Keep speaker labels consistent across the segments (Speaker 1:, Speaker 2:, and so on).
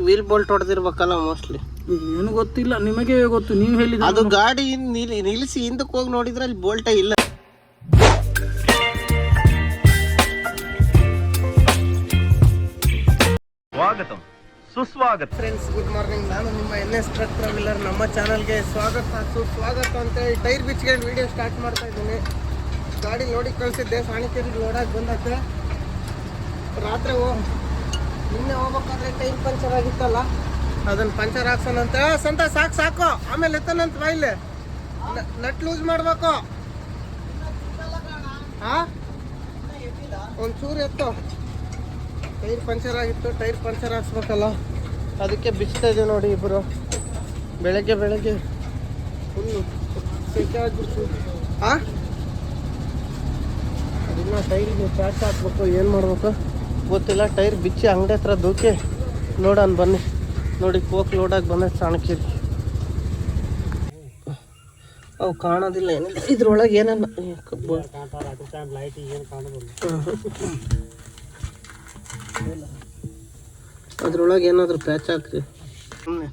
Speaker 1: Wheel bolt ಹೊಡೆದಿರ್ಬೇಕಲ್ಲ mostly.
Speaker 2: ಏನು ಗೊತ್ತಿಲ್ಲ, ನಿಮಗೆ ಗೊತ್ತು, ನೀವು ಹೇಳಿದ.
Speaker 1: ಅದು ಗಾಡಿ ನಿಲ್ಲಿಸಿ ಹಿಂದಕ್ಕೆ ಹೋಗಿ ನೋಡಿದ್ರೆ ಅಲ್ಲಿ ಬೋಲ್ಟೇ ಇಲ್ಲ.
Speaker 3: ಸ್ವಾಗತಂ ಸುಸ್ವಾಗತ
Speaker 1: ಫ್ರೆಂಡ್ಸ್, ಗುಡ್ ಮಾರ್ನಿಂಗ್. ನಾನು ನಿಮ್ಮ NS ಟ್ರಕ್ ಟ್ರಾವೆಲರ್. ನಮ್ಮ ಚಾನಲ್ಗೆ ಸ್ವಾಗತ ಸುಸ್ವಾಗತ ಅಂತೇಳಿ ಟೈರ್ ಬಿಚ್ಕೊಂಡು ವಿಡಿಯೋ ಸ್ಟಾರ್ಟ್ ಮಾಡ್ತಾ ಇದ್ದೀನಿ. ಗಾಡಿ ನೋಡಿ ಕಳಿಸಿದ್ದೆ, ಸಾಣಿಕೇರಿಗೆ ಲೋಡಾಗಿ ಬಂದತ್ತೆ. ರಾತ್ರಿ ನಿನ್ನೆ ಹೋಗ್ಬೇಕಾದ್ರೆ ಟೈರ್ ಪಂಚರ್ ಆಗಿತ್ತಲ್ಲ, ಅದನ್ನು ಪಂಚರ್ ಹಾಕ್ಸೋಣಂತ. ಸಂತ ಸಾಕು ಆಮೇಲೆ ಎತ್ತನಂತ ಬಾಯಿಲೆ ನಟ್ ಲೂಸ್ ಮಾಡ್ಬೇಕು. ಒಂಚೂರು ಎತ್ತು. ಟೈರ್ ಪಂಚರ್ ಆಗಿತ್ತು, ಟೈರ್ ಪಂಚರ್ ಹಾಕ್ಸ್ಬೇಕಲ್ಲ, ಅದಕ್ಕೆ ಬಿಚ್ತಾ ಇದೆ ನೋಡಿ ಇಬ್ಬರು. ಬೆಳಗ್ಗೆ ಫುಲ್ಲು ಸೆಕೆ ಆಗಿಬಿಡ್ತು. ಅದನ್ನ ಟೈರಿಗೆ ಪ್ಯಾಚ್ ಹಾಕ್ಬೇಕು, ಏನು ಮಾಡ್ಬೇಕು ಗೊತ್ತಿಲ್ಲ. ಟೈರ್ ಬಿಚ್ಚಿ ಅಂಗಡಿ ಹತ್ರ ದೂಕಿ ನೋಡೋಣ ಬನ್ನಿ. ನೋಡಿ ಕೋಕ್ ಲೋಡಾಗಿ ಬಂದೈತೆ ಸಾಣಕೇರಿ. ಅವು ಕಾಣೋದಿಲ್ಲ, ಏನಿಲ್ಲ ಇದ್ರೊಳಗೆ ಏನನ್ನ ಅದ್ರೊಳಗೆ ಏನಾದರೂ ಪ್ಯಾಚ್ ಹಾಕ್ರಿ. ಸುಮ್ಮನೆ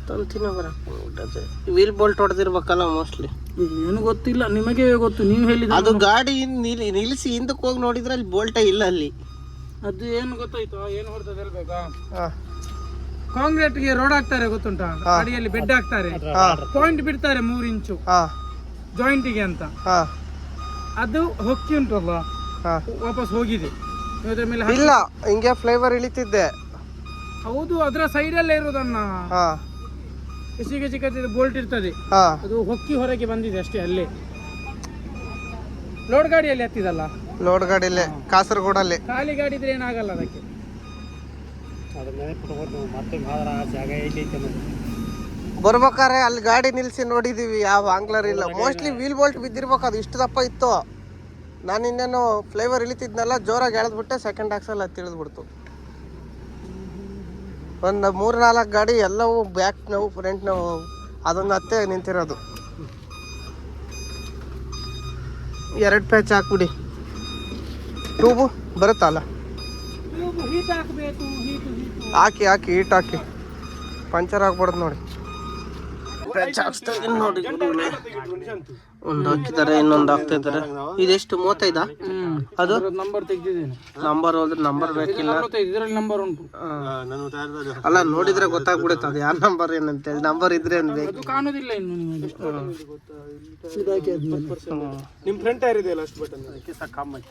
Speaker 1: ತಂತಿನ ಬರಕ್ಕೆ ವೀಲ್ ಬೋಲ್ಟ್ ಹೊಡೆದಿರ್ಬೇಕಲ್ಲ ಮೋಸ್ಟ್ಲಿ.
Speaker 2: ಏನು ಗೊತ್ತಿಲ್ಲ, ನಿಮಗೆ ಗೊತ್ತು, ನೀವು ಹೇಳಿದ.
Speaker 1: ಅದು ಗಾಡಿ ನಿಲ್ಲಿಸಿ ಹಿಂದಕ್ಕೆ ಹೋಗಿ ನೋಡಿದ್ರೆ ಅಲ್ಲಿ ಬೋಲ್ಟೇ ಇಲ್ಲ ಅಲ್ಲಿ.
Speaker 2: ಅದು ಏನು ಗೊತ್ತಾಯ್ತು, ಏನು ಹೊಡೆದದ್ದು ಹೇಳ್ಬೇಕಾ? ಕಾಂಕ್ರೀಟ್ಗೆ ರೋಡ್ ಹಾಕ್ತಾರೆ ಗೊತ್ತುಂಟಾ, ಗಾಡಿಯಲ್ಲಿ ಬೆಡ್ ಹಾಕ್ತಾರೆ, ಪಾಯಿಂಟ್ ಬಿಡ್ತಾರೆ 3 ಇಂಚು ಜಾಯಿಂಟಿಗೆ ಅಂತ. ಅದು ಹೊಕ್ಕಿ ಉಂಟಲ್ಲ, ವಾಪಸ್ ಹೋಗಿದೆ.
Speaker 1: ಇಲ್ಲ, ಹಿಂಗೆ ಫ್ಲೇವರ್ ಇಳಿತಿದ್ದೆ.
Speaker 2: ಹೌದು, ಅದರ ಸೈಡಲ್ಲೇ ಇರೋದನ್ನ ಚಿಕ್ಕ ಬೋಲ್ಟ್ ಇರ್ತದೆ, ಅದು ಹೊಕ್ಕಿ ಹೊರಗೆ ಬಂದಿದೆ ಅಷ್ಟೇ. ಅಲ್ಲೇ ಲೋಡ್ ಗಾಡಿಯಲ್ಲಿ ಹತ್ತಿದಲ್ಲ,
Speaker 1: ಲೋಡ್ ಗಾಡಿಯಲ್ಲೇ ಕಾಸರಗೋಡಲ್ಲಿ.
Speaker 2: ಖಾಲಿ ಗಾಡಿ ಇದ್ರೆ ಏನಾಗಲ್ಲ ಅದಕ್ಕೆ.
Speaker 1: ಬರ್ಬೇಕಾರೆ ಅಲ್ಲಿ ಗಾಡಿ ನಿಲ್ಸಿ ನೋಡಿದೀವಿ, ಯಾವ ಆಂಗ್ಲರ್ ಇಲ್ಲ. ಮೋಸ್ಟ್ಲಿ ವೀಲ್ ಬೋಲ್ಟ್ ಬಿದ್ದಿರ್ಬೇಕು, ಅದು ಇಷ್ಟು ದಪ್ಪ ಇತ್ತು. ನಾನು ಇನ್ನೇನು ಫ್ಲೇವರ್ ಇಳಿತಿದ್ನಲ್ಲ, ಜೋರಾಗಿ ಎಳೆದ್ಬಿಟ್ಟೆ, ಸೆಕೆಂಡ್ ಹಾಕ್ಸಲ್ಲ ತಿಳಿದ್ಬಿಡ್ತು. ಒಂದು 3-4 ಗಾಡಿ ಎಲ್ಲವೂ ಬ್ಯಾಕ್ ನೋವು, ಫ್ರಂಟ್ ನೋವು, ಅದೊಂದು ಹತ್ತೆ ನಿಂತಿರೋದು. 2 ಪ್ಯಾಚ್ ಹಾಕ್ಬಿಡಿ. ಟ್ಯೂಬು ಬರುತ್ತಲ್ಲ, ಹಾಕಿ ಹೀಟ್ ಹಾಕಿ ಪಂಚರ್ ಆಗ್ಬಾರ್ದು ನೋಡಿ. ಪ್ಯಾಚ್ ಹಾಕ್ಸ್ತಾ ಇದೀನಿ ನೋಡಿ. ಒಂದು ಹಾಕಿದ್ದಾರೆ, ಇನ್ನೊಂದು ಹಾಕ್ತಾ ಇದ್ದಾರೆ. ಇದೆಷ್ಟು 35? ಅದು
Speaker 2: ನಂಬರ್ ತೆಗ್ದಿದ್ದೀನಿ.
Speaker 1: ನಂಬರ್ ಹೋದ್ರೆ ನಂಬರ್ ಬೇಕಿಲ್ಲ,
Speaker 2: ಇದರಲ್ಲಿ ನಂಬರ್ ಉಂಟು.
Speaker 1: ಅಲ್ಲ, ನೋಡಿದ್ರೆ ಗೊತ್ತಾಗ್ಬಿಡುತ್ತೆ ಅದು ಯಾವ ನಂಬರ್ ಏನಂತೇಳಿ. ನಂಬರ್ ಇದ್ರೆ
Speaker 2: ಅದು ಕಾಣೋದಿಲ್ಲ ಇನ್ನು ನಿಮಗೆ.
Speaker 1: ನಿಮ್ಮ ಫ್ರಂಟ್ ಟೈರ್ ಇದೆಯಲ್ಲ, ಅಷ್ಟು ಬಟನ್ ಅದಕ್ಕೆ ಕಮ್ಮಿ,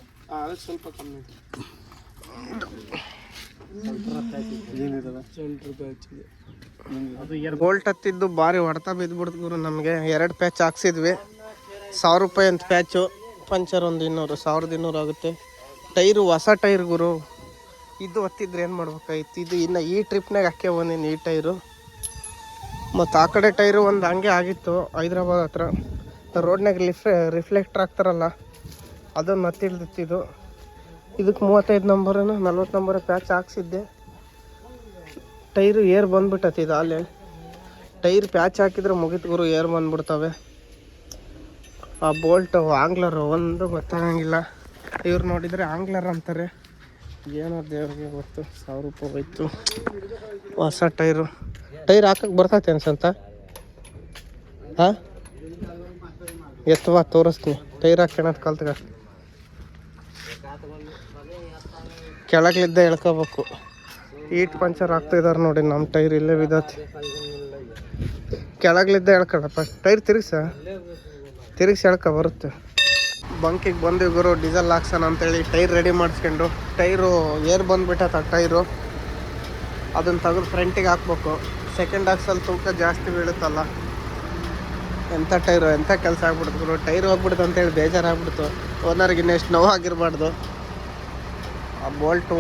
Speaker 1: ಸ್ವಲ್ಪ ಕಮ್ಮಿ. ಬೋಲ್ಟ್ ಹತ್ತಿದ್ದು ಭಾರಿ ಹೊಡೆತ ಬಿದ್ದುಬಿಡ್ತು ಗುರು ನಮಗೆ. 2 ಪ್ಯಾಚ್ ಹಾಕ್ಸಿದ್ವಿ, 1000 ರೂಪಾಯಿ ಅಂತ ಪ್ಯಾಚು. ಪಂಚರ್ ಒಂದು 200, 1200 ಆಗುತ್ತೆ. ಟೈರು ಹೊಸ ಟೈರ್ ಗುರು, ಇದು ಹೊತ್ತಿದ್ರೆ ಏನು ಮಾಡ್ಬೇಕಾಯ್ತು. ಇದು ಇನ್ನು ಈ ಟ್ರಿಪ್ನಾಗ ಹಾಕೇ ಬಂದೀನಿ ಈ ಟೈರು. ಮತ್ತು ಆ ಕಡೆ ಟೈರು ಒಂದು ಹಂಗೆ ಆಗಿತ್ತು, ಹೈದ್ರಾಬಾದ್ ಹತ್ರ ರೋಡ್ನಾಗ ರಿಫ್ಲೆಕ್ಟ್ರ್ ಆಗ್ತಾರಲ್ಲ, ಅದೊಂದು ಹತ್ತಿಡ್ದಿತ್ತಿದ್ದು. ಇದಕ್ಕೆ 35 ನಂಬರನ್ನು 40 ನಂಬರ್ ಪ್ಯಾಚ್ ಹಾಕ್ಸಿದ್ದೆ. ಟೈರು ಏರ್ ಬಂದ್ಬಿಟ್ಟತಿ ಇದು ಅಲ್ಲೇ. ಟೈರ್ ಪ್ಯಾಚ್ ಹಾಕಿದ್ರೆ ಮುಗಿತು ಗುರು, ಏರ್ ಬಂದ್ಬಿಡ್ತವೆ. ಆ ಬೋಲ್ಟ್ ಆಂಗ್ಲರ್ ಒಂದು ಗೊತ್ತಾಗಂಗಿಲ್ಲ. ಇವ್ರು ನೋಡಿದರೆ ಆಂಗ್ಲರ್ ಅಂತಾರೆ, ಏನೋ ದೇವ್ರಿಗೆ ಗೊತ್ತು. 1000 ರೂಪಾಯಿ ಹೋಯ್ತು ಹೊಸ ಟೈರು. ಟೈರ್ ಹಾಕಕ್ಕೆ ಬರ್ತೈತೆ ಅನ್ಸಂತ. ಎತ್ತುವ ತೋರಿಸ್ತೀನಿ, ಟೈರ್ ಹಾಕ್ಯಣದ್ ಕಲ್ತ್ಗ. ಕೆಳಗ್ಲಿದ್ದ ಎಳ್ಕೋಬೇಕು. ಈಟ್ ಪಂಚರ್ ಆಗ್ತಾಯಿದ್ದಾರೆ ನೋಡಿ, ನಮ್ಮ ಟೈರ್ ಇಲ್ಲೇ ಬಿದ್ದತಿ. ಕೆಳಗ್ಲಿದ್ದ ಎಳ್ಕೊಳಪ್ಪ, ಟೈರ್ ತಿರುಗಿಸಿ ಎಳ್ಕೊ ಬರುತ್ತೆ. ಬಂಕಿಗೆ ಬಂದಿವಿ ಗುರು, ಡೀಸೆಲ್ ಹಾಕ್ಸೋಣ ಅಂತೇಳಿ ಟೈರ್ ರೆಡಿ ಮಾಡಿಸ್ಕೊಂಡು. ಟೈರು ಏರ್ ಬಂದುಬಿಟ್ಟತ್ತ ಟೈರು, ಅದನ್ನು ತೆಗೆದು ಫ್ರಂಟಿಗೆ ಹಾಕ್ಬೇಕು. ಸೆಕೆಂಡ್ ಹಾಕ್ಸಲ್ಲಿ ತೂಕ ಜಾಸ್ತಿ ಬೀಳುತ್ತಲ್ಲ. ಎಂಥ ಟೈರು, ಎಂಥ ಕೆಲಸ ಆಗ್ಬಿಡ್ತು ಗುರು. ಟೈರ್ ಹೋಗ್ಬಿಡ್ತು ಅಂತೇಳಿ ಬೇಜಾರಾಗ್ಬಿಡ್ತು. ಓನರ್ಗೆ ಇನ್ನೆಷ್ಟು ನೋವಾಗಿರಬಾರ್ದು. ಆ ಬೋಲ್ಟ್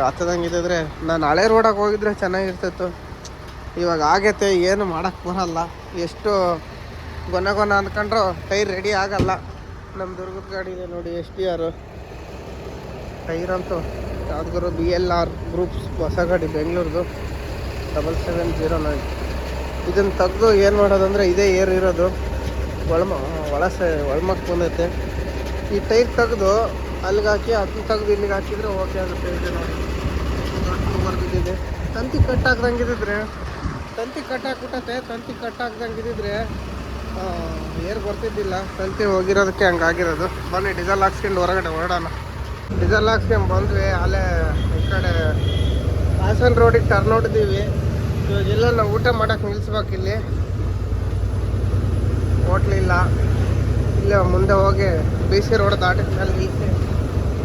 Speaker 1: ಹತ್ತದಂಗಿದ್ರೆ ನಾನು ಹಳೆ ರೋಡಾಗಿ ಹೋಗಿದ್ರೆ ಚೆನ್ನಾಗಿರ್ತಿತ್ತು. ಇವಾಗ ಆಗೈತೆ, ಏನು ಮಾಡೋಕ್ಕೆ ಬರಲ್ಲ. ಎಷ್ಟು ಗೊನ ಅಂದ್ಕೊಂಡ್ರು ಟೈರ್ ರೆಡಿ ಆಗಲ್ಲ. ನಮ್ಮ ದುರ್ಗದ ಗಾಡಿ ಇದೆ ನೋಡಿ, STR ಟೈರ್ ಅಂತೂ ಯಾವ್ದು BLR ಗ್ರೂಪ್ಸ್ ಹೊಸ ಗಾಡಿ, ಬೆಂಗಳೂರ್ದು 7709. ಇದನ್ನು ತೆಗೆದು ಏನು ಮಾಡೋದಂದರೆ, ಇದೇ ಏರ್ ಇರೋದು ಒಳಮಕ್ಕೆ ಬಂದೈತೆ. ಈ ಟೈರ್ ತೆಗೆದು ಅಲ್ಲಿಗೆ ಹಾಕಿ ಅದನ್ನ ತೆಗೆದು ಇಲ್ಲಿಗೆ ಹಾಕಿದ್ರೆ ಓಕೆ ಆಗುತ್ತೆ. ಇದು ನೋಡಿ ಬರ್ದಿದ್ದಿದೆ. ತಂತಿ ಕಟ್ ಹಾಕ್ದಂಗಿದ್ರೆ ತಂತಿ ಕಟ್ ಹಾಕ್ಬಿಟ್ಟತೆ. ತಂತಿ ಕಟ್ ಹಾಕ್ದಂಗಿದ್ರೆ ಏರ್ ಬರ್ತಿದ್ದಿಲ್ಲ. ತಂತಿ ಹೋಗಿರೋದಕ್ಕೆ ಹಂಗಾಗಿರೋದು. ಬನ್ನಿ ಡೀಸೆಲ್ ಹಾಕ್ಸ್ಕೊಂಡು ಹೊರಗಡೆ ಹೊರಡೋಣ. ಡೀಸೆಲ್ ಹಾಕ್ಸ್ಕೊಂಡು ಬಂದ್ವಿ. ಅಲ್ಲೇ ಈ ಕಡೆ ಹಾಸನ ರೋಡಿಗೆ ಟರ್ನ್ ಹೊಡೆದೀವಿ. ಇವಾಗ ಎಲ್ಲ ನಾವು ಊಟ ಮಾಡೋಕೆ ನಿಲ್ಲಿಸ್ಬೇಕು. ಇಲ್ಲಿ ಹೋಟ್ಲಿಲ್ಲ. ಇಲ್ಲೇ ಮುಂದೆ ಹೋಗಿ ಬಿ ಸಿ ರೋಡ್ ದಾಟಿದ ಮೇಲೆ ನಿಲ್ಲಿಸಿ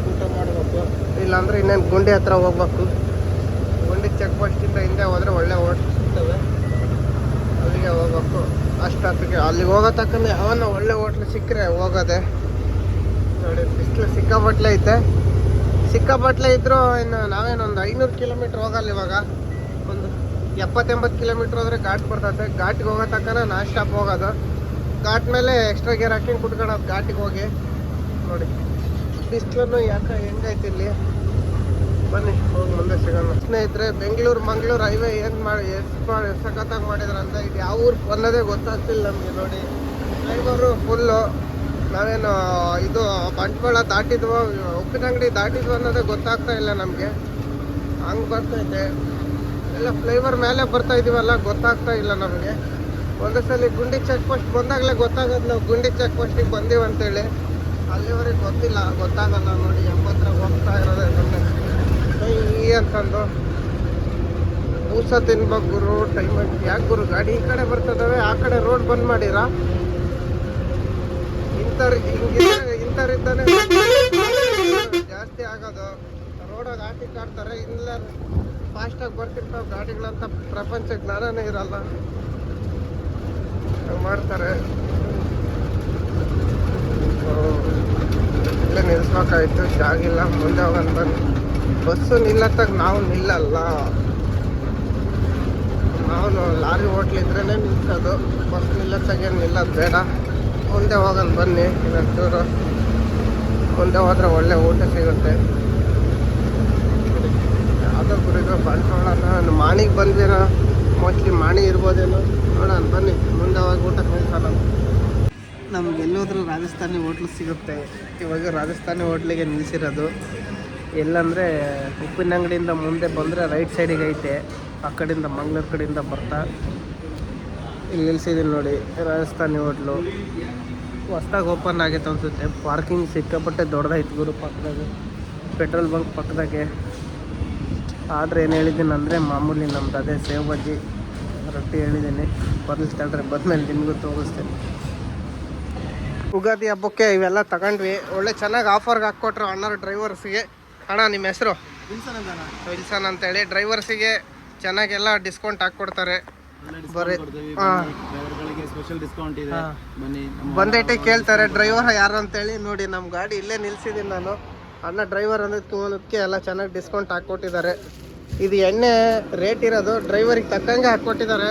Speaker 1: ಊಟ ಮಾಡಬೇಕು. ಇಲ್ಲಾಂದರೆ ಇನ್ನೇನು ಗುಂಡಿ ಹತ್ರ ಹೋಗ್ಬೇಕು. ಗುಂಡಿ ಚೆಕ್ ಪೋಸ್ಟಿಂದ ಹಿಂದೆ ಹೋದರೆ ಒಳ್ಳೆ ಹೋಟ್ಲ್ ಸಿಗ್ತವೆ. ಅಲ್ಲಿಗೆ ಹೋಗ್ಬೇಕು. ಅಷ್ಟೊತ್ತಿಗೆ ಅಲ್ಲಿಗೆ ಹೋಗೋ ತಕ್ಕಂಗೆ ಯಾವನ್ನ ಒಳ್ಳೆ ಹೋಟ್ಲು ಸಿಕ್ಕರೆ ಹೋಗೋದೆ. ನೋಡಿ ಬಿಸಿಲು ಸಿಕ್ಕಾಪಟ್ಲೆ ಐತೆ. ಸಿಕ್ಕಾಪಟ್ಲೆ ಇದ್ದರೂ ಇನ್ನು ನಾವೇನೊಂದು 500 ಕಿಲೋಮೀಟ್ರ್ ಹೋಗಲ್ಲ. ಇವಾಗ ಒಂದು 70-80 ಕಿಲೋಮೀಟ್ರ್ ಹೋದರೆ ಘಾಟ್ ಬರ್ತೈತೆ. ಘಾಟಿಗೆ ಹೋಗೋ ತಕ್ಕನ ನಾನ್ ಸ್ಟಾಪ್ ಹೋಗೋದು. ಘಾಟ್ ಮೇಲೆ ಎಕ್ಸ್ಟ್ರಾ ಗೇರ್ ಹಾಕೊಂಡು ಕುತ್ಕೊಳ್ಳೋದು ಘಾಟಿಗೆ ಹೋಗಿ. ನೋಡಿ ಬಿಸಿಲನ್ನು ಯಾಕೆ ಹೆಂಗೈತಿ ಇಲ್ಲಿ. ಬನ್ನಿ ಹೋಗಿ ಮುಂದೆ ಸಿಗೋಣ. ಸ್ನೇಹಿತರೆ, ಬೆಂಗಳೂರು ಮಂಗಳೂರು ಹೈವೇ ಎಷ್ಟು ಸಖತ್ತಾಗಿ ಮಾಡಿದ್ರಂತ. ಇದು ಯಾವ ಊರು ಅನ್ನೋದೇ ಗೊತ್ತಾಗ್ತಿಲ್ಲ ನಮಗೆ. ನೋಡಿ ಡ್ರೈವರು ಫುಲ್ಲು. ನಾವೇನು ಇದು ಬಂಟ್ವಾಳ ದಾಟಿದ್ವೋ ಉಪ್ಪಿನಂಗಡಿ ದಾಟಿದ್ವೋ ಅನ್ನೋದೇ ಗೊತ್ತಾಗ್ತಾ ಇಲ್ಲ ನಮಗೆ. ಹಂಗೆ ಬರ್ತೈತೆ ಎಲ್ಲ. ಫ್ಲೈವರ್ ಮೇಲೆ ಬರ್ತಾ ಇದೀವಲ್ಲ, ಗೊತ್ತಾಗ್ತಾ ಇಲ್ಲ ನಮಗೆ. ಒಂದು ಸಲ ಗುಂಡಿ ಚೆಕ್ ಪೋಸ್ಟ್ ಬಂದಾಗಲೇ ಗೊತ್ತಾಗೋದು ನಾವು ಗುಂಡಿ ಚೆಕ್ ಪೋಸ್ಟಿಗೆ ಬಂದೀವಿ ಅಂತೇಳಿ. ಅಲ್ಲಿವರೆಗೆ ಗೊತ್ತಾಗಲ್ಲ. ನೋಡಿ 80 ಹೋಗ್ತಾ ಇರೋದೇ ಈ ಅಂತಂದು ಬೂಸ ತಿನ್ಬೇಕು ಗುರು. ಟೈಮ್ ಯಾಕೆ ಗುರು ಗಾಡಿ ಈ ಕಡೆ ಬರ್ತದವೆ, ಆ ಕಡೆ ರೋಡ್ ಬಂದ್ ಮಾಡಿರ. ಇಂಥವ್ರಿದ್ದಾನೆ ಜಾಸ್ತಿ ಆಗೋದು. ರೋಡಾಗ ಆಟಿ ಕಾಡ್ತಾರೆ. ಇಲ್ಲ ಫಾಸ್ಟಾಗಿ ಬರ್ತಿರ್ತಾವೆ ಗಾಡಿಗಳಂತ ಪ್ರಪಂಚ ಜ್ಞಾನನೇ ಇರಲ್ಲ. ಮಾಡ್ತಾರೆ. ಇಲ್ಲೇ ನಿಲ್ಲಿಸ್ಬೇಕಾಯ್ತು. ಜಾಗಿಲ್ಲ. ಮುಂದೆ ಹೋಗೋಣ ಬನ್ನಿ. ಬಸ್ಸು ನಿಲ್ಲತ್ತಾಗ ನಾವು ನಿಲ್ಲಲ್ಲ. ನಾವು ಲಾರಿ ಹೋಟ್ಲಿದ್ರೇ ನಿಲ್ಸೋದು. ಬಸ್ ನಿಲ್ಲತ್ತಾಗೇನು ನಿಲ್ಲೋದು ಬೇಡ. ಮುಂದೆ ಹೋಗೋಣ ಬನ್ನಿ. ಇನ್ನೊಂಚೂರು ಮುಂದೆ ಹೋದ್ರೆ ಒಳ್ಳೆ ಊಟ ಸಿಗುತ್ತೆ. ಯಾವುದೋ ಗುರಿಗೋ ಬಂಟ್ವಾಳನ ಮಾಣಿಗೆ ಬಂದಿರೋ. ಮೋಸ್ಟ್ಲಿ ಮಾಣಿ ಇರ್ಬೋದೇನೋ. ನೋಡೋಣ ಬನ್ನಿ. ಮುಂದೆ ಹೋಗಿ ಊಟಕ್ಕೆ ನಿಲ್ಸೋಣ. ನಮ್ಗೆ ಎಲ್ಲೋದ್ರೂ ರಾಜಸ್ಥಾನಿ ಹೋಟ್ಲು ಸಿಗುತ್ತೆ. ಇವಾಗ ರಾಜಸ್ಥಾನಿ ಹೋಟ್ಲಿಗೆ ನಿಲ್ಲಿಸಿರೋದು. ಎಲ್ಲಂದರೆ ಉಪ್ಪಿನಂಗಡಿಯಿಂದ ಮುಂದೆ ಬಂದರೆ ರೈಟ್ ಸೈಡಿಗೆ ಐತೆ. ಆ ಕಡೆಯಿಂದ ಮಂಗಳೂರು ಕಡೆಯಿಂದ ಬರ್ತಾ ಇಲ್ಲಿ ನಿಲ್ಸಿದ್ದೀನಿ ನೋಡಿ. ರಾಜಸ್ಥಾನಿ ಹೋಟ್ಲು ಹೊಸ್ದಾಗಿ ಓಪನ್ ಆಗೈತೆ ಅನಿಸುತ್ತೆ. ಪಾರ್ಕಿಂಗ್ ಸಿಕ್ಕಾಪಟ್ಟೆ ದೊಡ್ಡದಾಯ್ತು ಗುರು. ಪಕ್ಕದಾಗೆ ಪೆಟ್ರೋಲ್ ಬಂಕ್ ಪಕ್ಕದಾಗೆ. ಆರ್ಡ್ರ್ ಏನು ಹೇಳಿದ್ದೀನಿ ಅಂದರೆ ಮಾಮೂಲಿ ನಮ್ದು ಅದೇ ಸೇವ್ ಬಜ್ಜಿ ರೊಟ್ಟಿ ಹೇಳಿದ್ದೀನಿ. ಬರ್ಲಿಸ್ತಾಳ್ರೆ ಬಂದಮೇಲೆ ನಿಮಗೂ ತೋರಿಸ್ತೇನೆ. ಉಗಾದಿ ಹಬ್ಬಕ್ಕೆ ಇವೆಲ್ಲ ತಗೊಂಡ್ವಿ. ಒಳ್ಳೆ ಚೆನ್ನಾಗಿ ಆಫರ್ಗೆ ಹಾಕ್ಕೊಟ್ರು ಅಣ್ಣರು ಡ್ರೈವರ್ಸಿಗೆ. ಅಣ್ಣ ನಿಮ್ಮ ಹೆಸರು? ವಿಲ್ಸನ್ ಅಂತೇಳಿ. ಡ್ರೈವರ್ಸಿಗೆ ಚೆನ್ನಾಗೆಲ್ಲ ಡಿಸ್ಕೌಂಟ್ ಹಾಕ್ಕೊಡ್ತಾರೆ. ಬರೀ
Speaker 4: ಸ್ಪೆಷಲ್ ಡಿಸ್ಕೌಂಟ್ ಇದೆ.
Speaker 1: ಬಂದೇಟಿ ಕೇಳ್ತಾರೆ ಡ್ರೈವರ್ ಯಾರು ಅಂತೇಳಿ. ನೋಡಿ ನಮ್ಮ ಗಾಡಿ ಇಲ್ಲೇ ನಿಲ್ಸಿದ್ದೀನಿ ನಾನು. ಅಣ್ಣ ಡ್ರೈವರ್ ಅಂದರೆ ತೋಲಕ್ಕೆ ಎಲ್ಲ ಚೆನ್ನಾಗಿ ಡಿಸ್ಕೌಂಟ್ ಹಾಕ್ಕೊಟ್ಟಿದ್ದಾರೆ. ಇದು ಎಣ್ಣೆ ರೇಟ್ ಇರೋದು ಡ್ರೈವರಿಗೆ ತಕ್ಕಂಗೆ ಹಾಕ್ಕೊಟ್ಟಿದ್ದಾರೆ.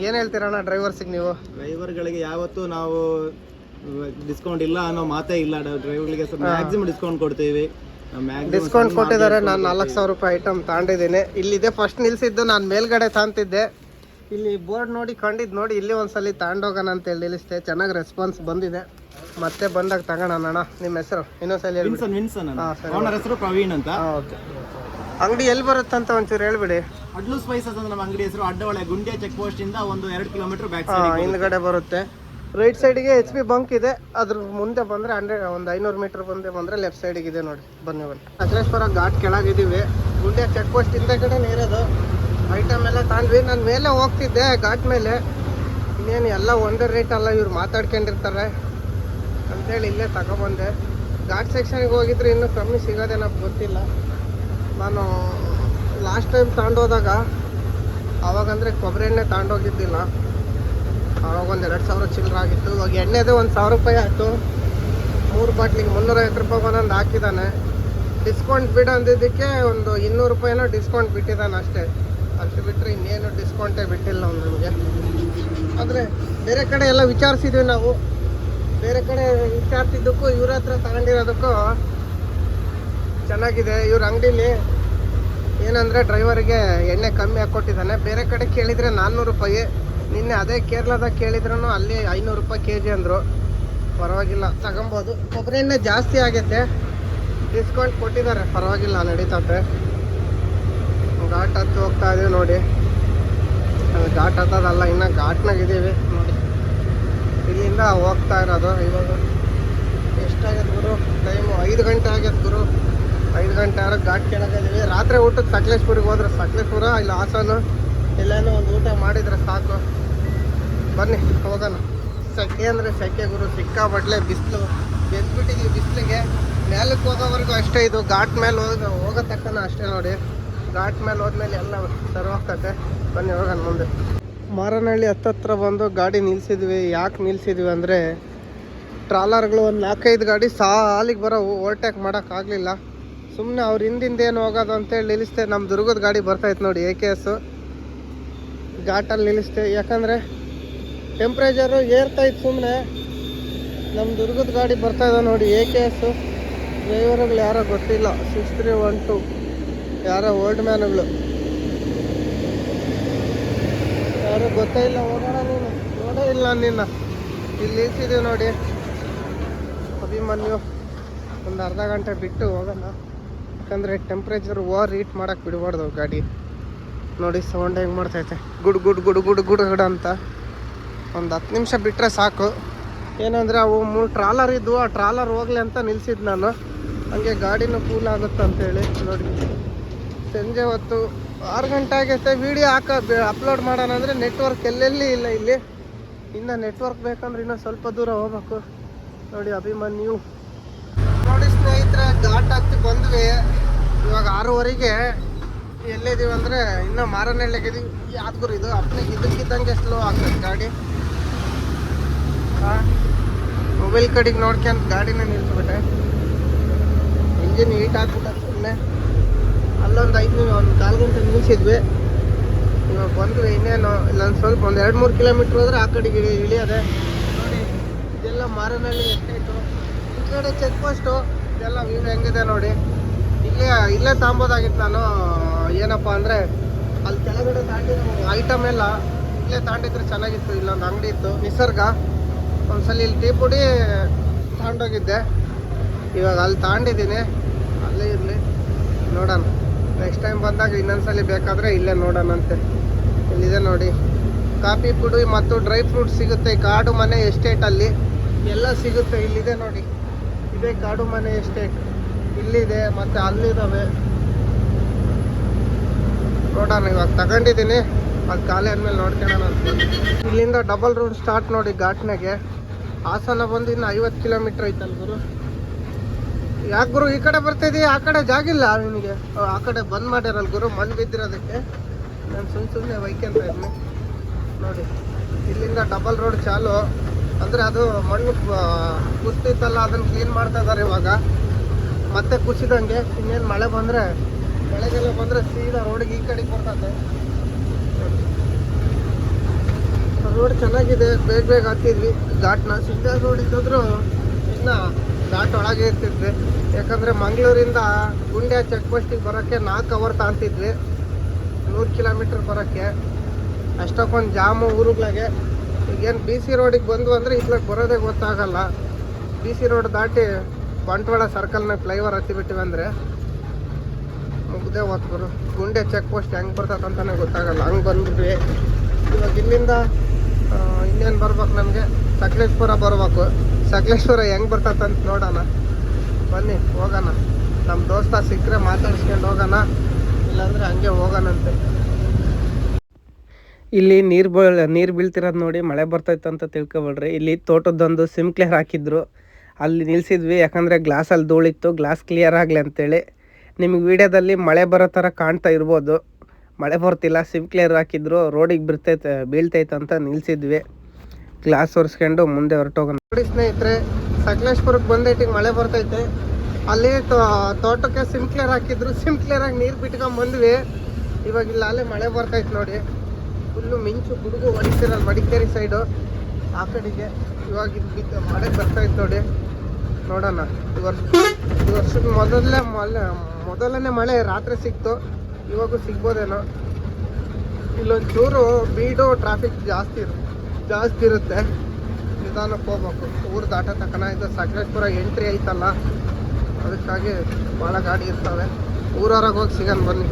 Speaker 1: ಏನು ಹೇಳ್ತೀರಣ್ಣ ಡ್ರೈವರ್ಸಿಗೆ ನೀವು?
Speaker 4: ಡ್ರೈವರ್ಗಳಿಗೆ ಯಾವತ್ತೂ ನಾವು ಡಿಸ್ಕೌಂಟ್ ಇಲ್ಲ ಅನ್ನೋ ಮಾತೇ ಇಲ್ಲ. ಡ್ರೈವರ್ಗಳಿಗೆ ಮ್ಯಾಕ್ಸಿಮಮ್ ಡಿಸ್ಕೌಂಟ್ ಕೊಡ್ತೀವಿ.
Speaker 1: ಡಿಸ್ಕೌಂಟ್ ಕೊಟ್ಟಿದ್ದಾರೆ. ನಾನು 4,000 ರೂಪಾಯಿ ಐಟಮ್ ತಗೊಂಡಿದ್ದೀನಿ. ಇಲ್ಲಿದೆ ಫಸ್ಟ್ ನಿಲ್ಸಿದ್ದು. ನಾನು ಮೇಲ್ಗಡೆ ತಾಂತಿದ್ದೆ. ಇಲ್ಲಿ ಬೋರ್ಡ್ ನೋಡಿ ಕಂಡಿದ್ದು ನೋಡಿ ಇಲ್ಲಿ ಒಂದ್ಸಲಿ ತಗೊಂಡೋಗೋಣ ಅಂತೇಳಿ ನಿಲ್ಲಿಸ್ದೆ. ಚೆನ್ನಾಗಿ ರೆಸ್ಪಾನ್ಸ್ ಬಂದಿದೆ. ಮತ್ತೆ ಬಂದಾಗ ತಗೋಣ. ಅಣ್ಣ ನಿಮ್ಮ ಹೆಸರು ಇನ್ನೊಂದ್ಸಲಿ
Speaker 4: ಅವನ ಹೆಸರು ಪ್ರವೀಣ್ ಅಂತ.
Speaker 1: ಓಕೆ. ಅಂಗಡಿ ಎಲ್ಲಿ ಬರುತ್ತಂತ ಒಂಚೂರು ಹೇಳ್ಬಿಡಿ.
Speaker 4: ಅಡ್ಲು ಸ್ಪೈಸಸ್ ಅಂತ ನಮ್ಮ ಅಂಗಡಿ ಹೆಸರು. ಅಡ್ಡವಳೆ ಗುಂಡಿಯ ಚೆಕ್ ಪೋಸ್ಟ್ ಇಂದ ಒಂದು 2 ಕಿಲೋಮೀಟರ್ ಬ್ಯಾಕ್ ಸೈಡ್
Speaker 1: ಹಿಂದ್ಗಡೆ ಬರುತ್ತೆ. ರೈಟ್ ಸೈಡಿಗೆ HP ಬಂಕ್ ಇದೆ. ಅದ್ರ ಮುಂದೆ ಬಂದರೆ ಒಂದು 500 ಮೀಟರ್ ಮುಂದೆ ಬಂದರೆ ಲೆಫ್ಟ್ ಸೈಡಿಗೆ ಇದೆ ನೋಡಿ. ಬನ್ನಿ ಸಕಲೇಶ್ವರ ಘಾಟ್ ಕೆಳಗಿದ್ದೀವಿ. ಗುಂಡಿಯ ಚೆಕ್ ಪೋಸ್ಟ್ ಇಂದ ಕಡೆ ಇರೋದು. ಐಟಮ್ ಎಲ್ಲ ತಾಂಡ್ವಿ. ನಾನು ಮೇಲೆ ಹೋಗ್ತಿದ್ದೆ ಘಾಟ್ ಮೇಲೆ. ಇನ್ನೇನು ಎಲ್ಲ ಒಂದೇ ರೇಟ್ ಅಲ್ಲ, ಇವ್ರು ಮಾತಾಡ್ಕೊಂಡಿರ್ತಾರೆ ಅಂತೇಳಿ ಇಲ್ಲೇ ತಗೊಬಂದೆ. ಘಾಟ್ ಸೆಕ್ಷನ್ಗೆ ಹೋಗಿದ್ರೆ ಇನ್ನೂ ಕಮ್ಮಿ ಸಿಗೋದೇನಪ್ಪ ಗೊತ್ತಿಲ್ಲ. ನಾನು ಲಾಸ್ಟ್ ಟೈಮ್ ತಗೊಂಡೋದಾಗ ಆವಾಗಂದರೆ ಕೊಬ್ಬರಿ ಎಣ್ಣೆ ತಗೊಂಡೋಗಿದ್ದಿಲ್ಲ. ಆವಾಗ ಒಂದು 2,000 ಚಿಲ್ಲರೆ ಆಗಿತ್ತು. ಇವಾಗ ಎಣ್ಣೆದು ಒಂದು 1,000 ರೂಪಾಯಿ ಆಯಿತು. 3 ಬಾಟ್ಲಿಗೆ 350 ರೂಪಾಯಿ ಒಂದೊಂದು ಹಾಕಿದ್ದಾನೆ. ಡಿಸ್ಕೌಂಟ್ ಬಿಡು ಅಂದಿದ್ದಕ್ಕೆ ಒಂದು 200 ರೂಪಾಯಿನೋ ಡಿಸ್ಕೌಂಟ್ ಬಿಟ್ಟಿದ್ದಾನೆ ಅಷ್ಟೇ. ಅಷ್ಟು ಬಿಟ್ಟರೆ ಇನ್ನೇನು ಡಿಸ್ಕೌಂಟೇ ಬಿಟ್ಟಿಲ್ಲ ಅವ್ನು ನಮಗೆ. ಆದರೆ ಬೇರೆ ಕಡೆ ಎಲ್ಲ ವಿಚಾರಿಸಿದ್ವಿ ನಾವು. ಬೇರೆ ಕಡೆ ವಿಚಾರಿಸಿದ್ದಕ್ಕೂ ಇವ್ರ ಹತ್ರ ತಗೊಂಡಿರೋದಕ್ಕೂ ಚೆನ್ನಾಗಿದೆ. ಇವ್ರ ಅಂಗಡೀಲಿ ಏನಂದರೆ ಡ್ರೈವರಿಗೆ ಎಣ್ಣೆ ಕಮ್ಮಿ ಹಾಕ್ಕೊಟ್ಟಿದ್ದಾನೆ. ಬೇರೆ ಕಡೆ ಕೇಳಿದರೆ 400 ರೂಪಾಯಿ. ನಿನ್ನೆ ಅದೇ ಕೇರಳದಾಗ ಕೇಳಿದ್ರೂ ಅಲ್ಲಿ 500 ರೂಪಾಯಿ kg ಅಂದರು. ಪರವಾಗಿಲ್ಲ ತಗೊಬೋದು. ಕೊಬ್ಬರಿ ಎಣ್ಣೆ ಜಾಸ್ತಿ ಆಗೈತೆ, ಡಿಸ್ಕೌಂಟ್ ಕೊಟ್ಟಿದ್ದಾರೆ, ಪರವಾಗಿಲ್ಲ ನಡೀತತೆ. ಘಾಟ್ ಹತ್ತು ಹೋಗ್ತಾ ಇದೀವಿ ನೋಡಿ. ಅದು ಘಾಟ್ ಹತ್ತದಲ್ಲ, ಇನ್ನು ಘಾಟ್ನಾಗಿದ್ದೀವಿ ನೋಡಿ. ಇಲ್ಲಿಂದ ಹೋಗ್ತಾ ಇರೋದು. ಇವಾಗ ಎಷ್ಟಾಗೈತೆ ಗುರು ಟೈಮು? 5 ಗಂಟೆ ಆಗೈತೆ ಗುರು. 5 ಗಂಟೆ ಆದ್ರೆ ಘಾಟ್ ಕೆಳಗಿದ್ದೀವಿ. ರಾತ್ರಿ ಊಟಕ್ಕೆ ಸಕಲೇಶ್ಪುರಿಗೆ ಹೋದ್ರೆ ಸಕಲೇಶ್ಪುರ ಇಲ್ಲ ಹಾಸನ ಎಲ್ಲೇನೋ ಒಂದು ಊಟ ಮಾಡಿದರೆ ಸಾಕು. ಬನ್ನಿ ಹೋಗೋಣ. ಸೆಕೆ ಅಂದರೆ ಸೆಕೆ ಗುರು, ಸಿಕ್ಕಾಪಟ್ಲೆ ಬಿಸಿಲು. ಬೆಂದ್ಬಿಟ್ಟಿದ್ದೀವಿ ಬಿಸಿಲಿಗೆ. ಮೇಲಕ್ಕೆ ಹೋಗೋವರೆಗೂ ಅಷ್ಟೇ. ಇದು ಘಾಟ್ ಮೇಲೆ ಹೋಗೋ ತಕ್ಕನ ಅಷ್ಟೇ ನೋಡಿ. ಘಾಟ್ ಮೇಲೆ ಹೋದ್ಮೇಲೆ ಎಲ್ಲ ಸರಿ ಹೋಗ್ತದೆ. ಬನ್ನಿ ಹೋಗೋಣ ಮುಂದೆ. ಮಾರನಹಳ್ಳಿ ಹತ್ತತ್ರ ಬಂದು ಗಾಡಿ ನಿಲ್ಸಿದ್ವಿ. ಯಾಕೆ ನಿಲ್ಸಿದ್ವಿ ಅಂದರೆ ಟ್ರಾಲರ್ಗಳು ಒಂದು 4-5 ಗಾಡಿ ಸಾಲಿಗೆ ಬರೋ ಓವರ್ಟೇಕ್ ಮಾಡೋಕ್ಕಾಗಲಿಲ್ಲ. ಸುಮ್ಮನೆ ಅವ್ರ ಹಿಂದಿಂದ ಏನು ಹೋಗೋದು ಅಂತೇಳಿ ನಿಲ್ಲಿಸ್ತೆ. ನಮ್ಮ ದುರ್ಗದ ಗಾಡಿ ಬರ್ತಾಯಿತ್ತು ನೋಡಿ, AKS ಘಾಟಲ್ಲಿ ನಿಲ್ಲಿಸ್ತೆ. ಯಾಕಂದರೆ ಟೆಂಪ್ರೇಚರು ಏರ್ತಾಯಿತ್ತು ಸುಮ್ಮನೆ. ನಮ್ಮ ದುರ್ಗದ ಗಾಡಿ ಬರ್ತಾಯಿದೆ ನೋಡಿ, AKS. ಡ್ರೈವರ್ಗಳು ಯಾರೋ ಗೊತ್ತಿಲ್ಲ, 6312 ಯಾರೋ ಓಲ್ಡ್ ಮ್ಯಾನ್ಗಳು ಯಾರೋ ಗೊತ್ತೇ ಇಲ್ಲ. ಹೋಗೋಣ, ನೀನು ನೋಡೇ ಇಲ್ಲ ನಿನ್ನ. ಇಲ್ಲಿ ನಿಲ್ಸಿದ್ದೀವಿ ನೋಡಿ ಅಭಿಮನ್ಯು. ಒಂದು ಅರ್ಧ ಗಂಟೆ ಬಿಟ್ಟು ಹೋಗೋಣ. ಯಾಕಂದರೆ ಟೆಂಪ್ರೇಚರ್ ಓವರ್ ಹೀಟ್ ಮಾಡೋಕ್ಕೆ ಬಿಡಬಾರ್ದು ಗಾಡಿ. ನೋಡಿ ಸೌಂಡ್ ಹೆಂಗೆ ಮಾಡ್ತೈತೆ, good good good good good good ಅಂತ. ಒಂದು 10 ನಿಮಿಷ ಬಿಟ್ಟರೆ ಸಾಕು. ಏನಂದರೆ ಅವು 3 ಟ್ರಾಲರ್ ಇದ್ವು, ಆ ಟ್ರಾಲರ್ ಹೋಗಲಿ ಅಂತ ನಿಲ್ಸಿದ್ದು ನಾನು. ಹಂಗೆ ಗಾಡಿನೂ ಕೂಲ್ ಆಗುತ್ತೆ ಅಂತೇಳಿ ನೋಡಿ. ಸಂಜೆ ಹೊತ್ತು 6 ಗಂಟೆ ಆಗೈತೆ. ವೀಡಿಯೋ ಅಪ್ಲೋಡ್ ಮಾಡೋಣ ಅಂದರೆ ನೆಟ್ವರ್ಕ್ ಎಲ್ಲೆಲ್ಲಿ ಇಲ್ಲ ಇಲ್ಲಿ. ಇನ್ನು ನೆಟ್ವರ್ಕ್ ಬೇಕಂದ್ರೆ ಇನ್ನೂ ಸ್ವಲ್ಪ ದೂರ ಹೋಗ್ಬೇಕು ನೋಡಿ. ಅಭಿಮನ್ಯು ನೋಡಿ ಸ್ನೇಹಿತರೆ, ಘಾಟ್ ಹತ್ತಿ ಬಂದ್ವಿ. ಇವಾಗ 6:15ಗೆ ಎಲ್ಲಿದ್ದೀವಿ ಅಂದರೆ ಇನ್ನೂ ಮಾರನಹಳ್ಳಿಗಿದ್ದೀವಿ. ಯಾವ್ದು ಇದು ಅಪ್ಪನಿಗೆ ಇದಕ್ಕಿದ್ದಂಗೆ ಸ್ಲೋ ಆಗ್ತದೆ ಗಾಡಿ. ಮೊಬೈಲ್ ಕಡೆಗೆ ನೋಡ್ಕೊಂಡು ಗಾಡಿನ ನಿಲ್ಸ್ಬಿಟ್ಟೆ. ಇಂಜಿನ್ ಹೀಟ್ ಹಾಕ್ಬಿಟ್ಟ ಸುಮ್ಮನೆ. ಅಲ್ಲೊಂದು 4 ಗಂಟೆ ನಿಲ್ಲಿಸಿದ್ವಿ. ಇವಾಗ ಬಂದ್ವಿ. ಇನ್ನೇನು ಇಲ್ಲೊಂದು ಸ್ವಲ್ಪ ಒಂದು 2-3 ಕಿಲೋಮೀಟ್ರ್ ಹೋದ್ರೆ ಆ ಕಡೆಗೆ ಇಳಿಯೋದೆ ನೋಡಿ. ಇದೆಲ್ಲ ಮಾರನಹಳ್ಳಿ ಎಸ್ಟೇಟು. ಈ ಕಡೆ ಚೆಕ್ ಪೋಸ್ಟು. ಇದೆಲ್ಲ ವ್ಯೂ ಹೆಂಗಿದೆ ನೋಡಿ. ಇಲ್ಲೇ ತಾಂಬೋದಾಗಿತ್ತು ನಾನು. ಏನಪ್ಪ ಅಂದರೆ ಅಲ್ಲಿ ಕೆಳಗಡೆ ತಾಂಡಿ ಐಟಮ್ ಎಲ್ಲ ಇಲ್ಲೇ ತಾಂಡಿದ್ರೆ ಚೆನ್ನಾಗಿತ್ತು. ಇಲ್ಲೊಂದು ಅಂಗಡಿ ಇತ್ತು, ನಿಸರ್ಗ. ಒಂದ್ಸಲ ಇಲ್ಲಿ ಟೀ ಪುಡಿ ತಗೊಂಡೋಗಿದ್ದೆ. ಇವಾಗ ಅಲ್ಲಿ ತಾಂಡಿದ್ದೀನಿ. ಅಲ್ಲೇ ಇರಲಿ, ನೋಡೋಣ. ನೆಕ್ಸ್ಟ್ ಟೈಮ್ ಬಂದಾಗ ಇನ್ನೊಂದ್ಸಲಿ ಬೇಕಾದರೆ ಇಲ್ಲೇ ನೋಡೋಣಂತೆ. ಇಲ್ಲಿದೆ ನೋಡಿ, ಕಾಫಿ ಪುಡಿ ಮತ್ತು ಡ್ರೈ ಫ್ರೂಟ್ಸ್ ಸಿಗುತ್ತೆ. ಕಾಡು ಮನೆ ಎಸ್ಟೇಟಲ್ಲಿ ಎಲ್ಲ ಸಿಗುತ್ತೆ. ಇಲ್ಲಿದೆ ನೋಡಿ, ಇದೇ ಕಾಡು ಮನೆ ಎಸ್ಟೇಟ್. ಇಲ್ಲಿದೆ ಮತ್ತು ಅಲ್ಲಿದ್ದಾವೆ. ನೋಡೋಣ, ಇವಾಗ ತಗೊಂಡಿದ್ದೀನಿ. ಅದು ಖಾಲಿ ಆದಮೇಲೆ ನೋಡ್ಕೊಳ್ಳೋಣ ಅಂತ. ಇಲ್ಲಿಂದ ಡಬಲ್ ರೋಡ್ ಸ್ಟಾರ್ಟ್ ನೋಡಿ ಘಾಟ್ನಾಗೆ. ಹಾಸನ ಬಂದು ಇನ್ನು 50 ಕಿಲೋಮೀಟ್ರ್ ಐತಲ್ಲ ಗುರು. ಯಾಕೆ ಗುರು ಈ ಕಡೆ ಬರ್ತಿದ್ದೀವಿ? ಆ ಕಡೆ ಜಾಗಿಲ್ಲ ನಿನಗೆ? ಆ ಕಡೆ ಬಂದ್ ಮಾಡಿರಲ್ಲ ಗುರು, ಮಣ್ಣು ಬಿದ್ದಿರೋದಕ್ಕೆ. ನಾನು ಸುಮ್ಮನೆ ವೈಕ್ಯಂತ ಇದ್ದೀನಿ ನೋಡಿ. ಇಲ್ಲಿಂದ ಡಬಲ್ ರೋಡ್ ಚಾಲು. ಅಂದರೆ ಅದು ಮಣ್ಣು ಕುಸ್ತಿತ್ತಲ್ಲ, ಅದನ್ನು ಕ್ಲೀನ್ ಮಾಡ್ತಾ ಇದ್ದಾರೆ ಇವಾಗ. ಮತ್ತೆ ಕುಸಿದಂಗೆ ಇನ್ನೇನು ಮಳೆಗೆಲ್ಲ ಬಂದರೆ ಸೀದಾ ರೋಡಿಗೆ ಈ ಕಡೆಗೆ ಬರ್ತದೆ. ರೋಡ್ ಚೆನ್ನಾಗಿದೆ, ಬೇಗ ಹತ್ತಿದ್ವಿ ಘಾಟ್ನ. ಸಿದ್ಧ ರೋಡ್ ಇದ್ದಿದ್ರು ಇನ್ನು ಘಾಟ್ ಒಳಗೆ ಇರ್ತಿದ್ವಿ. ಯಾಕಂದರೆ ಮಂಗಳೂರಿಂದ ಗುಂಡ್ಯಾ ಚೆಕ್ ಪೋಸ್ಟಿಗೆ ಬರೋಕ್ಕೆ 4 ಅವರ್ ತಾಂತಿದ್ವಿ. 100 ಕಿಲೋಮೀಟ್ರ್ ಬರೋಕ್ಕೆ. ಅಷ್ಟಕ್ಕೊಂದು ಜಾಮು ಊರುಗಳಿಗೆ. ಈಗೇನು BC ರೋಡಿಗೆ ಬಂದು ಅಂದರೆ ಇತ್ಲಾಗ ಬರೋದೇ ಗೊತ್ತಾಗಲ್ಲ. BC ರೋಡ್ ದಾಟಿ ಬಂಟ್ವಾಳ ಸರ್ಕಲ್ನ ಫ್ಲೈಓವರ್ ಹತ್ತಿಬಿಟ್ಟಿವಿ ಅಂದರೆ ಮುಗ್ದೇ ಹೋಗ್ತರು. ಗುಂಡ್ಯಾ ಚೆಕ್ ಪೋಸ್ಟ್ ಹೆಂಗೆ ಬರ್ತದೆ ಅಂತಲೇ ಗೊತ್ತಾಗಲ್ಲ. ಹಂಗೆ ಬಂದ್ಬಿಟ್ವಿ. ಇವಾಗ ಇಲ್ಲಿಂದ ಇನ್ನೇನು ಬರ್ಬೇಕು ನಮಗೆ? ಸಕಲೇಶ್ಪುರ ಬರ್ಬೇಕು. ಸಕಲೇಶ್ಪುರ ಹೆಂಗೆ ಬರ್ತದೆ ಅಂತ ನೋಡೋಣ. ಬನ್ನಿ ಹೋಗೋಣ. ನಮ್ಮ ದೋಸ್ತ ಸಿಕ್ಕರೆ ಮಾತಾಡ್ಸ್ಕೊಂಡು ಹೋಗೋಣ, ಇಲ್ಲಾಂದರೆ ಹಂಗೆ ಹೋಗೋಣಂತೆ. ಇಲ್ಲಿ ನೀರು ಬೀಳ್ತಿರೋದು ನೋಡಿ. ಮಳೆ ಬರ್ತೈತೆ ಅಂತ ತಿಳ್ಕೊಬೇಡ್ರಿ. ಇಲ್ಲಿ ತೋಟದೊಂದು ಸಿಮ್ ಕ್ಲಿಯರ್ ಹಾಕಿದ್ರು, ಅಲ್ಲಿ ನಿಲ್ಸಿದ್ವಿ. ಯಾಕಂದರೆ ಗ್ಲಾಸಲ್ಲಿ ಧೂಳಿತ್ತು, ಗ್ಲಾಸ್ ಕ್ಲಿಯರ್ ಆಗಲಿ ಅಂತೇಳಿ. ನಿಮಗೆ ವೀಡಿಯೋದಲ್ಲಿ ಮಳೆ ಬರೋ ಥರ ಕಾಣ್ತಾ ಇರ್ಬೋದು. ಮಳೆ ಬರ್ತಿಲ್ಲ, ಸಿಮ್ ಕ್ಲಿಯರ್ ಹಾಕಿದ್ರು. ರೋಡಿಗೆ ಬೀಳ್ತೈತೆ ಅಂತ ನಿಲ್ಸಿದ್ವಿ. ಗ್ಲಾಸ್ ಒರೆಸ್ಕೊಂಡು ಮುಂದೆ ಹೊರಟೋಗೋಣ ನೋಡಿ ಸ್ನೇಹಿತರೆ. ಸಕಲೇಶ್ಪುರಕ್ಕೆ ಬಂದೈಟಿಗೆ ಮಳೆ ಬರ್ತೈತೆ. ಅಲ್ಲಿ ತೋಟಕ್ಕೆ ಸಿಮ್ ಕ್ಲಿಯರ್ ಹಾಕಿದ್ರು. ಸಿಮ್ ಕ್ಲಿಯರ್ ಆಗಿ ನೀರು ಬಿಟ್ಕೊಂಬಂದ್ವಿ. ಇವಾಗ ಇಲ್ಲ ಅಲ್ಲೇ ಮಳೆ ಬರ್ತೈತೆ ನೋಡಿ. ಫುಲ್ಲು ಮಿಂಚು ಗುಡುಗು ಹೊಡಿತಿರಲ್ಲ ಮಡಿಕೇರಿ ಸೈಡು ಆ ಕಡೆಗೆ. ಇವಾಗ ಇದು ಮಳೆ ಬರ್ತೈತೆ ನೋಡಿ. ನೋಡೋಣ. ಈ ವರ್ಷದ ಮೊದಲನೇ ಮಳೆ ರಾತ್ರಿ ಸಿಕ್ತು. ಇವಾಗೂ ಸಿಗ್ಬೋದೇನೋ. ಇಲ್ಲೊಂಚೂರು ಬೀಡು ಟ್ರಾಫಿಕ್ ಜಾಸ್ತಿ ಇರುತ್ತೆ. ನಿಧಾನಕ್ಕೆ ಹೋಗ್ಬೇಕು. ಊರು ದಾಟ ತಕ್ಕನ ಇದು ಸಕಲೇಶ್ಪುರ ಎಂಟ್ರಿ ಐತಲ್ಲ, ಅದಕ್ಕಾಗಿ ಭಾಳ ಗಾಡಿ ಇರ್ತವೆ. ಊರವರೆಗೆ ಹೋಗಿ ಸಿಗೋಣ ಬನ್ನಿ.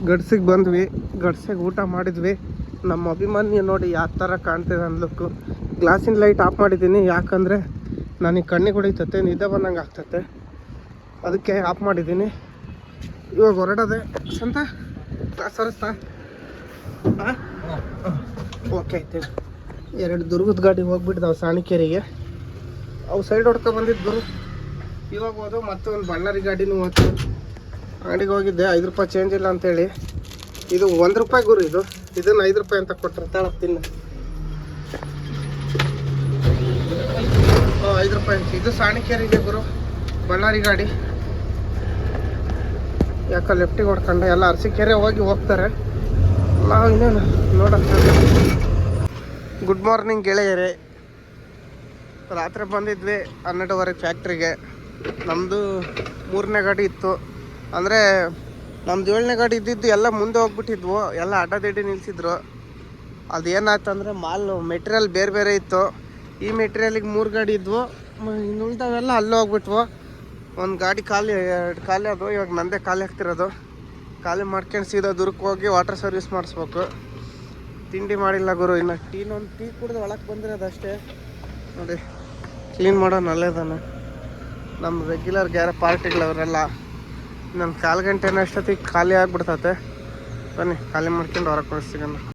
Speaker 1: ಗಡ್ಸಿಗೆ ಬಂದ್ವಿ, ಗಡ್ಸಿಗೆ ಊಟ ಮಾಡಿದ್ವಿ. ನಮ್ಮ ಅಭಿಮಾನಿ ನೋಡಿ ಯಾವ ಥರ ಕಾಣ್ತಿದೆ ಅನ್ಲಕ್ಕು. ಗ್ಲಾಸಿನ ಲೈಟ್ ಆಫ್ ಮಾಡಿದ್ದೀನಿ, ಯಾಕಂದರೆ ನನಗೆ ಕಣ್ಣಿಗೆ ಹೊಡಿತತೆ, ನಿದ್ದೆ ಬಂದಂಗೆ ಆಗ್ತತೆ, ಅದಕ್ಕೆ ಆಫ್ ಮಾಡಿದ್ದೀನಿ. ಇವಾಗ ಹೊರಡೋದೆ ಸಂತ ಸರಿಸ್ತಾ ಹಾಂ ಓಕೆ ಆಯ್ತು. 2 ದುರ್ಗದ ಗಾಡಿ ಹೋಗ್ಬಿಟ್ಟಿದ್ದಾವೆ ಸಾಣಿಕೇರಿಗೆ. ಅವು ಸೈಡ್ ಹೊಡ್ಕೊ ಬಂದಿದ್ದು ಇವಾಗ ಹೋದು. ಮತ್ತು ಒಂದು ಬಳ್ಳಾರಿ ಗಾಡಿನೂ ಹೋಯ್ತು. ಅಂಗಡಿಗೆ ಹೋಗಿದ್ದೆ, 5 ರೂಪಾಯಿ ಚೇಂಜ್ ಇಲ್ಲ ಅಂತೇಳಿ. ಇದು 1 ರೂಪಾಯಿ ಗುರು, ಇದನ್ನು 5 ರೂಪಾಯಿ ಅಂತ ಕೊಟ್ಟರೆ ತಿನ್ನ 5 ರೂಪಾಯಿ. ಇದು ಸಾಣಿಕೇರಿಗೆ ಗುರು, ಬಳ್ಳಾರಿ ಗಾಡಿ. ಯಾಕೆ ಲೆಫ್ಟಿಗೆ ಹೊಡ್ಕೊಂಡೆ, ಎಲ್ಲ ಅರಸೀಕೆರೆ ಹೋಗ್ತಾರೆ. ನಾವು ಇನ್ನೇನು ನೋಡೋಣ. ಗುಡ್ ಮಾರ್ನಿಂಗ್ ಗೆಳೆಯರೇ. ರಾತ್ರಿ ಬಂದಿದ್ವಿ 12:30 ಫ್ಯಾಕ್ಟ್ರಿಗೆ. ನಮ್ಮದು 3ನೇ ಗಾಡಿ ಇತ್ತು. ಅಂದರೆ ನಮ್ದು 7ನೇ ಗಾಡಿ ಇದ್ದಿದ್ದು ಎಲ್ಲ ಮುಂದೆ ಹೋಗ್ಬಿಟ್ಟಿದ್ವು, ಎಲ್ಲ ಅಡ್ಡದಿಡ್ಡಿ ನಿಲ್ಸಿದ್ರು. ಅದೇನಾಯ್ತಂದರೆ ಮೆಟೀರಿಯಲ್ ಬೇರೆ ಬೇರೆ ಇತ್ತು. ಈ ಮೆಟೀರಿಯಲಿಗೆ 3 ಗಾಡಿ ಇದ್ವು, ಇನ್ನು ಉಳಿದವೆಲ್ಲ ಅಲ್ಲೇ ಹೋಗ್ಬಿಟ್ವು. ಒಂದು ಗಾಡಿ ಖಾಲಿ, 2 ಖಾಲಿ ಅದು. ಇವಾಗ ನಂದೇ ಖಾಲಿ ಆಗ್ತಿರೋದು. ಖಾಲಿ ಮಾಡ್ಕೊಂಡು ಸೀದಾ ದುರ್ಗಕ್ಕೆ ಹೋಗಿ ವಾಟರ್ ಸರ್ವಿಸ್ ಮಾಡಿಸ್ಬೇಕು. ತಿಂಡಿ ಮಾಡಿಲ್ಲ ಗುರು, ಇನ್ನು ಟೀ ಕುಡಿದು ಒಳಗೆ ಬಂದಿರೋದು ಅಷ್ಟೇ. ನೋಡಿ ಕ್ಲೀನ್ ಮಾಡೋ ನಲ್ಲೇದಾನೆ. ನಮ್ಮ ರೆಗ್ಯುಲರ್ ಪಾರ್ಟಿಗಳವರೆಲ್ಲ ಇನ್ನೊಂದು 1/4 ಗಂಟೆ ಅಷ್ಟೊತ್ತಿಗೆ ಖಾಲಿ ಆಗಿಬಿಡ್ತತೆ. ಬನ್ನಿ ಖಾಲಿ ಮಾಡ್ಕೊಂಡು ಹೊರಗೆ ಕಳಿಸ್ತೀಗಣ್ಣ.